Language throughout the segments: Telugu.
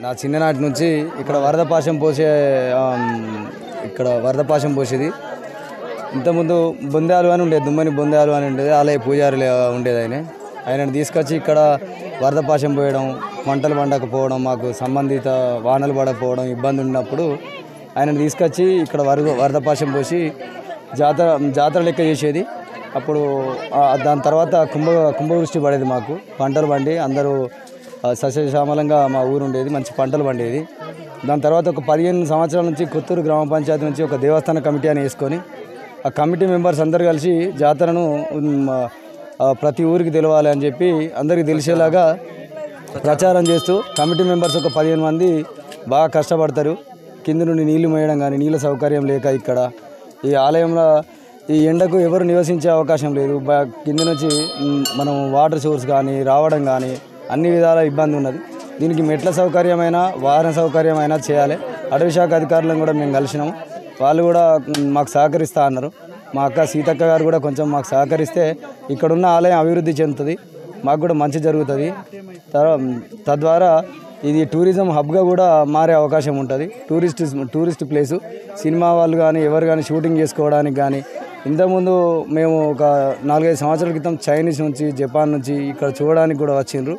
నా చిన్ననాటి నుంచి ఇక్కడ వరద పాశం పోసేది. ఇంతకుముందు బొందాలు అని ఉండేది, దుమ్మని బొందాలు అని ఉండేది. ఆలయ పూజారులు ఉండేది. ఆయనను తీసుకొచ్చి ఇక్కడ వరద పాశం పోయడం, పంటలు పండకపోవడం, మాకు సంబంధిత వానలు పడకపోవడం ఇబ్బంది ఉన్నప్పుడు ఆయనను తీసుకొచ్చి ఇక్కడ వరద పాశం పోసి జాతర లెక్క చేసేది. అప్పుడు దాని తర్వాత కుంభవృష్టి పడేది. మాకు పంటలు పండి అందరూ సస్యశ్యామలంగా మా ఊరు ఉండేది, మంచి పంటలు పండేది. దాని తర్వాత ఒక 15 సంవత్సరాల నుంచి కొత్తూరు గ్రామ పంచాయతీ నుంచి ఒక దేవస్థాన కమిటీ అని వేసుకొని ఆ కమిటీ మెంబర్స్ అందరు కలిసి జాతరను ప్రతి ఊరికి తెలవాలి అని చెప్పి అందరికీ తెలిసేలాగా ప్రచారం చేస్తూ కమిటీ మెంబర్స్ ఒక 15 మంది బాగా కష్టపడతారు. కింద నుండి నీళ్లు మోయడం కానీ, నీళ్ళ సౌకర్యం లేక ఇక్కడ ఈ ఆలయంలో ఈ ఎండకు ఎవరు నివసించే అవకాశం లేదు. కింద నుంచి మనం వాటర్ సోర్స్ కానీ రావడం కానీ అన్ని విధాల ఇబ్బంది ఉన్నది. దీనికి మెట్ల సౌకర్యమైనా వాహన సౌకర్యమైనా చేయాలి. అటవీ శాఖ అధికారులను కూడా మేము కలిసినాము. వాళ్ళు కూడా మాకు సహకరిస్తా అన్నారు. మా అక్క సీతక్క గారు కూడా కొంచెం మాకు సహకరిస్తే ఇక్కడున్న ఆలయం అభివృద్ధి చెందుతుంది, మాకు కూడా మంచి జరుగుతుంది. తద్వారా ఇది టూరిజం హబ్గా కూడా మారే అవకాశం ఉంటుంది. Tourist place. సినిమా వాళ్ళు కానీ ఎవరు కానీ షూటింగ్ చేసుకోవడానికి కానీ, ఇంతకుముందు మేము ఒక 4-5 సంవత్సరాల క్రితం చైనీస్ నుంచి, జపాన్ నుంచి ఇక్కడ చూడడానికి కూడా వచ్చిండ్రు.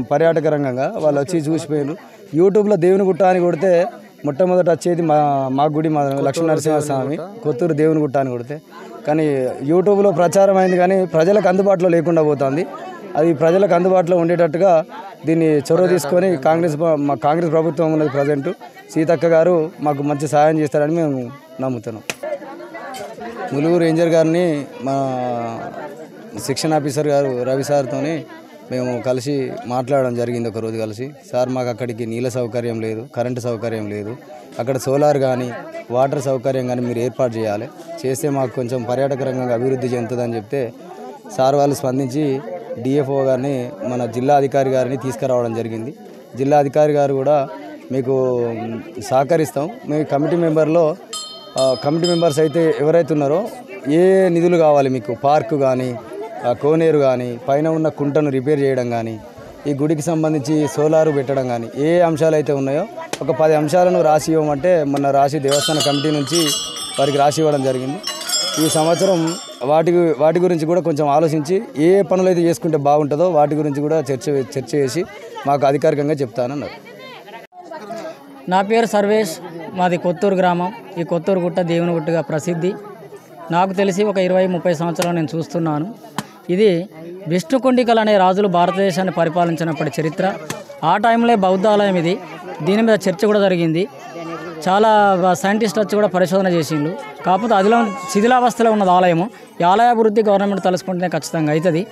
పర్యాటక రంగంగా వాళ్ళు వచ్చి చూసిపోయినారు. యూట్యూబ్లో దేవుని గుట్ట అని కొడితే మొట్టమొదట వచ్చేది మా గుడి, మా లక్ష్మీనరసింహస్వామి కొత్తూరు దేవుని గుట్ట అని కొడితే. కానీ యూట్యూబ్లో ప్రచారం అయింది కానీ ప్రజలకు అందుబాటులో లేకుండా పోతుంది. అది ప్రజలకు అందుబాటులో ఉండేటట్టుగా దీన్ని చొరవ తీసుకొని మా కాంగ్రెస్ ప్రభుత్వం ఉన్నది ప్రజెంట్, సీతక్క గారు మాకు మంచి సహాయం చేస్తారని మేము నమ్ముతున్నాం. ములుగు రేంజర్ గారిని మా సెక్షన్ ఆఫీసర్ గారు రవి సార్తో మేము కలిసి మాట్లాడడం జరిగింది. ఒకరోజు కలిసి, సార్ మాకు అక్కడికి నీళ్ళ సౌకర్యం లేదు, కరెంటు సౌకర్యం లేదు, అక్కడ సోలార్ కానీ వాటర్ సౌకర్యం కానీ మీరు ఏర్పాటు చేయాలి, చేస్తే మాకు కొంచెం పర్యాటక రంగంగా అభివృద్ధి చెందుతుందని చెప్తే సార్ వాళ్ళు స్పందించి డిఎఫ్ఓ గారిని, మన జిల్లా అధికారి గారిని తీసుకురావడం జరిగింది. జిల్లా అధికారి గారు కూడా మీకు సహకరిస్తాం, మీ కమిటీ మెంబర్స్ అయితే ఎవరైతే ఉన్నారో ఏ నిధులు కావాలి మీకు, పార్కు కానీ కోనేరు కానీ పైన ఉన్న కుంటను రిపేర్ చేయడం కానీ, ఈ గుడికి సంబంధించి సోలారు పెట్టడం కానీ ఏ అంశాలు అయితే ఉన్నాయో ఒక 10 అంశాలను రాసి ఇవ్వమంటే మొన్న రాసి దేవస్థాన కమిటీ నుంచి వారికి రాసి ఇవ్వడం జరిగింది. ఈ సంవత్సరం వాటి గురించి కూడా కొంచెం ఆలోచించి ఏ పనులు అయితే చేసుకుంటే బాగుంటుందో వాటి గురించి కూడా చర్చ చేసి మాకు అధికారికంగా చెప్తానన్నారు. నా పేరు సర్వేష్, మాది కొత్తూరు గ్రామం. ఈ కొత్తూరు గుట్ట దేవుని గుట్టగా ప్రసిద్ధి. నాకు తెలిసి ఒక 20-30 సంవత్సరాలు నేను చూస్తున్నాను. ఇది విష్ణుకుండికలు అనే రాజులు భారతదేశాన్ని పరిపాలించినప్పటి చరిత్ర. ఆ టైంలో బౌద్ధ ఆలయం ఇది. దీని మీద చర్చ కూడా జరిగింది. చాలా సైంటిస్ట్ వచ్చి కూడా పరిశోధన చేసిండు. కాకపోతే అదిలో శిథిలావస్థలో ఉన్నది ఆలయము. ఈ ఆలయాభివృద్ధి గవర్నమెంట్ తలుసుకుంటేనే ఖచ్చితంగా అవుతుంది.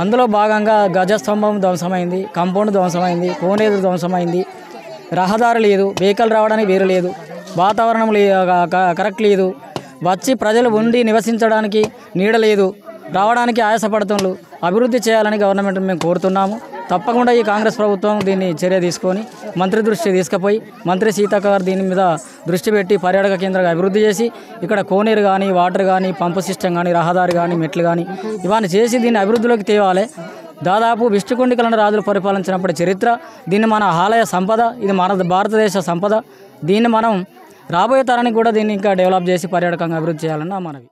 అందులో భాగంగా గజస్తంభం ధ్వంసమైంది, కాంపౌండ్ ధ్వంసమైంది, కోనేరు ధ్వంసమైంది, రహదారి లేదు, వెహికల్ రావడానికి వేరు లేదు, వాతావరణం కరెక్ట్ లేదు, వచ్చి ప్రజలు ఉండి నివసించడానికి నీడ లేదు, రావడానికి ఆయాసపడుతున్నారు. అభివృద్ధి చేయాలని గవర్నమెంట్ మేము కోరుతున్నాము. తప్పకుండా ఈ కాంగ్రెస్ ప్రభుత్వం దీన్ని చర్య తీసుకొని మంత్రి దృష్టి తీసుకుపోయి, మంత్రి సీతక్క గారు దీని మీద దృష్టి పెట్టి పర్యాటక కేంద్రంగా అభివృద్ధి చేసి ఇక్కడ కోనేరు కానీ, వాటర్ కానీ, పంపు సిస్టమ్ కానీ, రహదారి కానీ, మెట్లు కానీ ఇవన్నీ చేసి దీన్ని అభివృద్ధిలోకి తేవాలి. దాదాపు విష్ణుకుండికలను రాజులు పరిపాలించినప్పటి చరిత్ర. దీన్ని మన ఆలయ సంపద, ఇది మన భారతదేశ సంపద. దీన్ని మనం రాబోయే తరానికి కూడా దీన్ని ఇంకా డెవలప్ చేసి పర్యాటకంగా అభివృద్ధి చేయాలన్న మనవి.